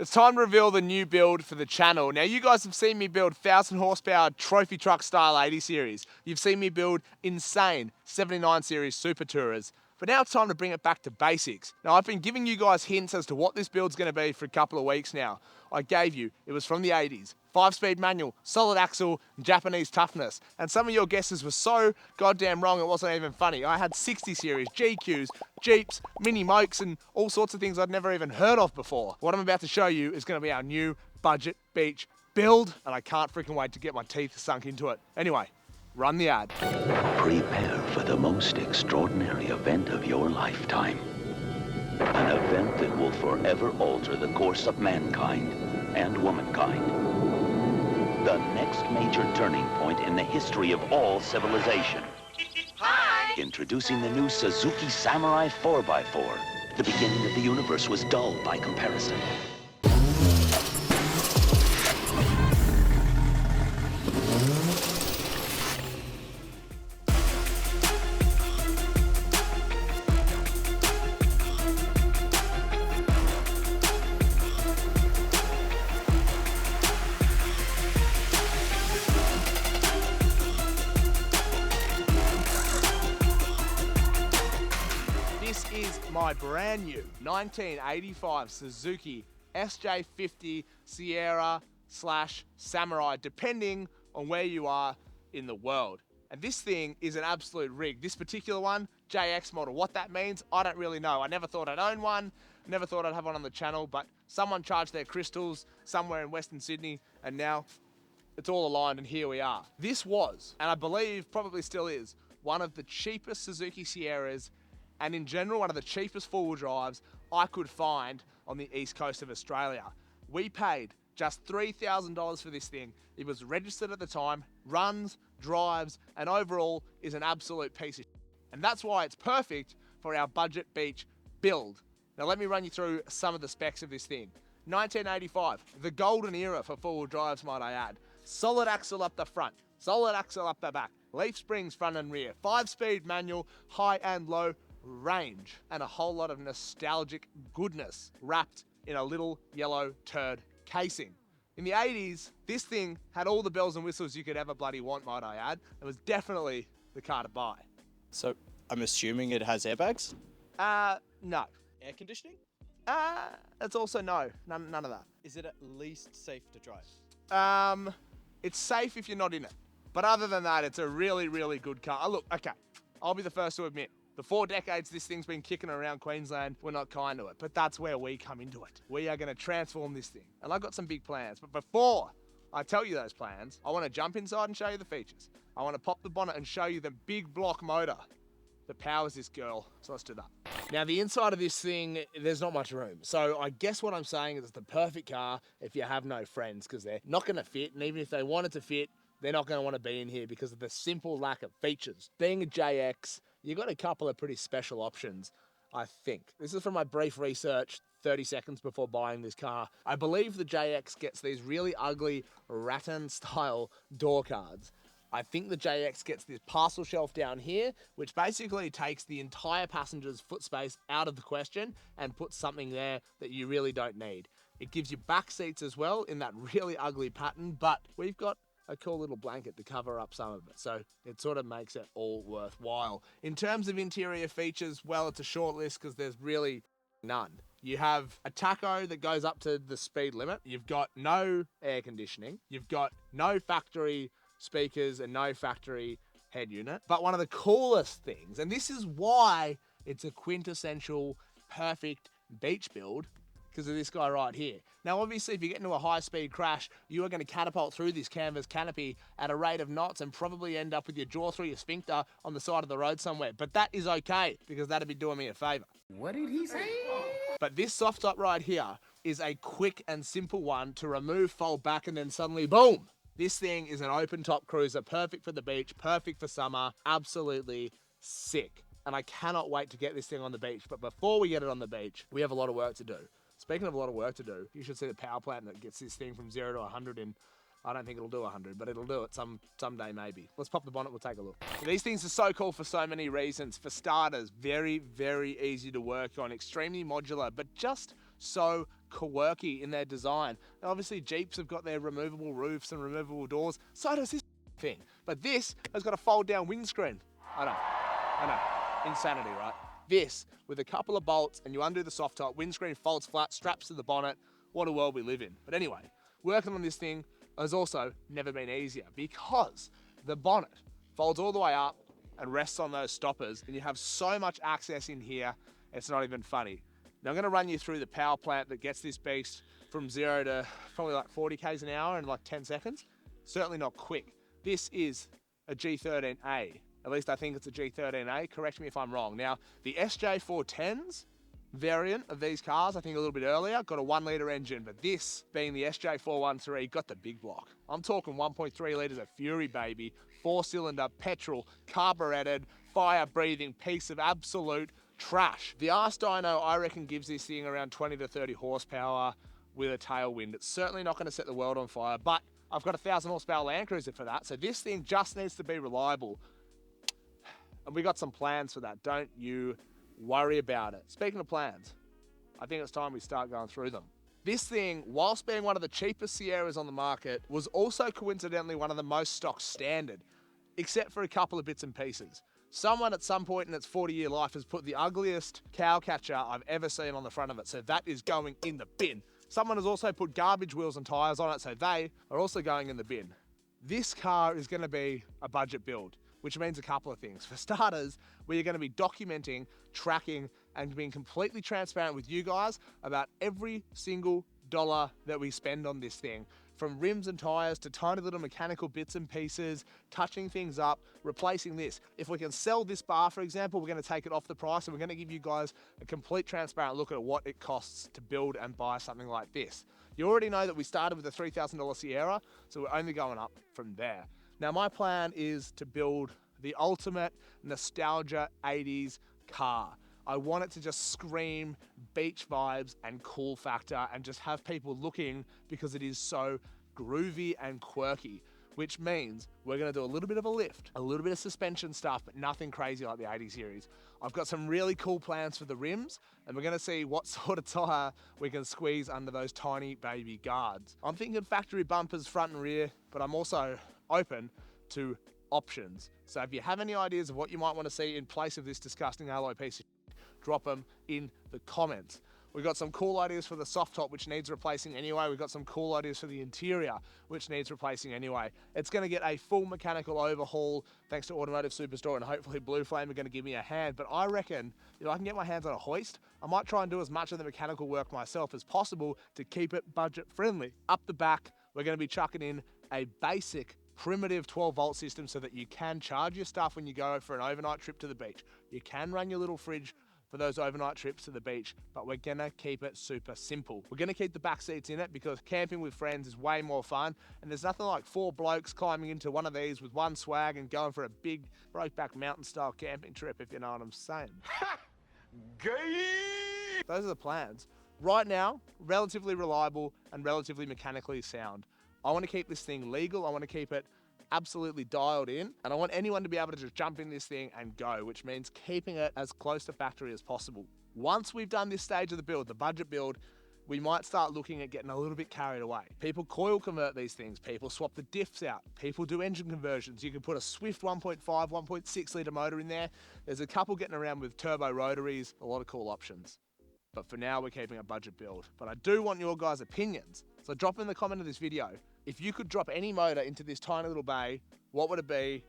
It's time to reveal the new build for the channel. Now, you guys have seen me build 1,000 horsepower trophy truck style 80 series. You've seen me build insane 79 series super tourers. But now it's time to bring it back to basics. Now, I've been giving you guys hints as to what this build's going to be for a couple of weeks now. I gave you, it was from the 80s. 5-speed manual, solid axle, Japanese toughness. And some of your guesses were so goddamn wrong it wasn't even funny. I had 60 series, GQs, Jeeps, Mini Mokes, and all sorts of things I'd never even heard of before. What I'm about to show you is going to be our new budget beach build, and I can't freaking wait to get my teeth sunk into it. Anyway, run the ad. Prepare for the most extraordinary event of your lifetime. An event that will forever alter the course of mankind and womankind. The next major turning point in the history of all civilization. Hi! Introducing the new Suzuki Samurai 4x4. The beginning of the universe was dull by comparison. This is my brand new 1985 Suzuki SJ50 Sierra / Samurai, depending on where you are in the world. And this thing is an absolute rig. This particular one, JX model. What that means, I don't really know. I never thought I'd own one, never thought I'd have one on the channel, but someone charged their crystals somewhere in Western Sydney, and now it's all aligned and here we are. This was, and I believe probably still is, one of the cheapest Suzuki Sierras, and in general, one of the cheapest four-wheel drives I could find on the east coast of Australia. We paid just $3,000 for this thing. It was registered at the time, runs, drives, and overall is an absolute piece of shit. And that's why it's perfect for our budget beach build. Now let me run you through some of the specs of this thing. 1985, the golden era for four-wheel drives, might I add. Solid axle up the front, solid axle up the back, leaf springs front and rear, 5-speed manual, high and low, range, and a whole lot of nostalgic goodness wrapped in a little yellow turd casing. In the 80s, this thing had all the bells and whistles you could ever bloody want, might I add. It was definitely the car to buy. So I'm assuming it has airbags? No. Air conditioning? It's also no, none of that. Is it at least safe to drive? It's safe if you're not in it. But other than that, it's a really, really good car. Look, okay, I'll be the first to admit, the 4 decades this thing's been kicking around Queensland, we're not kind to it, but that's where we come into it. We are gonna transform this thing. And I've got some big plans, but before I tell you those plans, I wanna jump inside and show you the features. I wanna pop the bonnet and show you the big block motor that powers this girl. So let's do that. Now the inside of this thing, there's not much room. So I guess what I'm saying is it's the perfect car if you have no friends, because they're not gonna fit, and even if they wanted to fit, they're not gonna wanna be in here because of the simple lack of features. Being a JX, you got a couple of pretty special options, I think. This is from my brief research 30 seconds before buying this car. I believe the JX gets these really ugly rattan style door cards. I think the JX gets this parcel shelf down here, which basically takes the entire passenger's foot space out of the question and puts something there that you really don't need. It gives you back seats as well in that really ugly pattern, but we've got a cool little blanket to cover up some of it, so it sort of makes it all worthwhile. In terms of interior features, well, it's a short list because there's really none. You have a tacho that goes up to the speed limit. You've got no air conditioning. You've got no factory speakers and no factory head unit. But one of the coolest things, and this is why it's a quintessential perfect beach build, because of this guy right here. Now, obviously, if you get into a high-speed crash, you are going to catapult through this canvas canopy at a rate of knots and probably end up with your jaw through your sphincter on the side of the road somewhere. But that is okay, because that'd be doing me a favor. What did he say? But this soft top right here is a quick and simple one to remove, fold back, and then suddenly, boom! This thing is an open-top cruiser, perfect for the beach, perfect for summer, absolutely sick. And I cannot wait to get this thing on the beach. But before we get it on the beach, we have a lot of work to do. Speaking of a lot of work to do, you should see the power plant that gets this thing from 0 to 100 in, I don't think it'll do 100, but it'll do it someday maybe. Let's pop the bonnet, we'll take a look. These things are so cool for so many reasons. For starters, very, very easy to work on, extremely modular, but just so quirky in their design. Now, obviously, Jeeps have got their removable roofs and removable doors. So does this thing. But this has got a fold-down windscreen. I know. Insanity, right? This, with a couple of bolts, and you undo the soft top, windscreen folds flat, straps to the bonnet. What a world we live in. But anyway, working on this thing has also never been easier because the bonnet folds all the way up and rests on those stoppers, and you have so much access in here, it's not even funny. Now I'm gonna run you through the power plant that gets this beast from 0 to probably like 40 k's an hour in like 10 seconds. Certainly not quick. This is a G13A. At least I think it's a G13A, correct me if I'm wrong. Now, the SJ410s variant of these cars, I think a little bit earlier, got a 1 litre engine, but this, being the SJ413, got the big block. I'm talking 1.3 litres of Fury, baby, 4-cylinder, petrol, carburetted, fire-breathing piece of absolute trash. The Arse dyno, I reckon, gives this thing around 20 to 30 horsepower with a tailwind. It's certainly not going to set the world on fire, but I've got a 1,000 horsepower Land Cruiser for that, so this thing just needs to be reliable. And we got some plans for that, don't you worry about it. Speaking of plans, I think it's time we start going through them. This thing, whilst being one of the cheapest Sierras on the market, was also coincidentally one of the most stock standard, except for a couple of bits and pieces. Someone at some point in its 40-year life has put the ugliest cow catcher I've ever seen on the front of it, so that is going in the bin. Someone has also put garbage wheels and tyres on it, so they are also going in the bin. This car is going to be a budget build, which means a couple of things. For starters, we are going to be documenting, tracking, and being completely transparent with you guys about every single dollar that we spend on this thing. From rims and tyres to tiny little mechanical bits and pieces, touching things up, replacing this. If we can sell this bar, for example, we're going to take it off the price and we're going to give you guys a complete transparent look at what it costs to build and buy something like this. You already know that we started with a $3,000 Sierra, so we're only going up from there. Now, my plan is to build the ultimate nostalgia 80s car. I want it to just scream beach vibes and cool factor and just have people looking because it is so groovy and quirky, which means we're gonna do a little bit of a lift, a little bit of suspension stuff, but nothing crazy like the 80 series. I've got some really cool plans for the rims, and we're gonna see what sort of tire we can squeeze under those tiny baby guards. I'm thinking factory bumpers front and rear, but I'm also open to options. So if you have any ideas of what you might want to see in place of this disgusting alloy piece of shit, drop them in the comments. We've got some cool ideas for the soft top, which needs replacing anyway. We've got some cool ideas for the interior, which needs replacing anyway. It's going to get a full mechanical overhaul thanks to Automotive Superstore, and hopefully Blue Flame are going to give me a hand. But I reckon if I can get my hands on a hoist, I might try and do as much of the mechanical work myself as possible to keep it budget friendly. Up the back, we're going to be chucking in a basic primitive 12-volt system so that you can charge your stuff when you go for an overnight trip to the beach. You can run your little fridge for those overnight trips to the beach, but we're gonna keep it super simple. We're gonna keep the back seats in it because camping with friends is way more fun, and there's nothing like 4 blokes climbing into one of these with one swag and going for a big Brokeback Mountain style camping trip, if you know what I'm saying. Gay! Those are the plans. Right now, relatively reliable and relatively mechanically sound. I want to keep this thing legal. I want to keep it absolutely dialed in, and I want anyone to be able to just jump in this thing and go, which means keeping it as close to factory as possible. Once we've done this stage of the build, the budget build, we might start looking at getting a little bit carried away. People coil convert these things. People swap the diffs out. People do engine conversions. You can put a Swift 1.5, 1.6 litre motor in there. There's a couple getting around with turbo rotaries, a lot of cool options. But for now, we're keeping a budget build. But I do want your guys' opinions. So drop in the comment of this video, if you could drop any motor into this tiny little bay, what would it be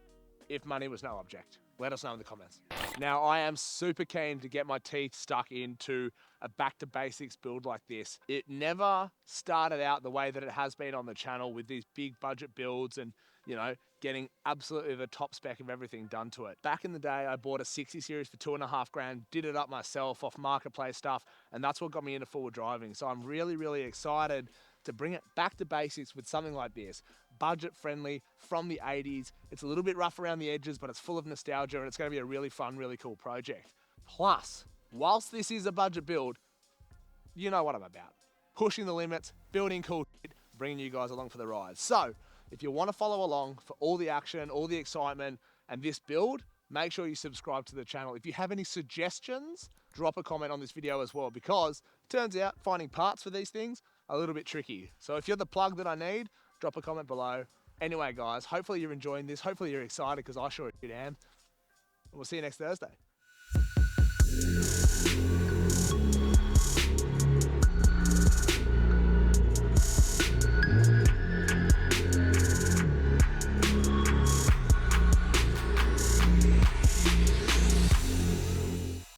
if money was no object? Let us know in the comments. Now, I am super keen to get my teeth stuck into a back to basics build like this. It never started out the way that it has been on the channel with these big budget builds and, you know, getting absolutely the top spec of everything done to it. Back in the day, I bought a 60 series for $2.5 grand, did it up myself off marketplace stuff, and that's what got me into forward driving. So I'm really, really excited to bring it back to basics with something like this. Budget friendly, from the 80s. It's a little bit rough around the edges, but it's full of nostalgia, and it's gonna be a really fun, really cool project. Plus, whilst this is a budget build, you know what I'm about. Pushing the limits, building cool shit, bringing you guys along for the ride. So, if you wanna follow along for all the action, all the excitement, and this build, make sure you subscribe to the channel. If you have any suggestions drop a comment on this video as well, because it turns out finding parts for these things a little bit tricky. So if you're the plug that I need, drop a comment below. Anyway, guys, hopefully you're enjoying this. Hopefully you're excited, because I sure am. We'll see you next Thursday.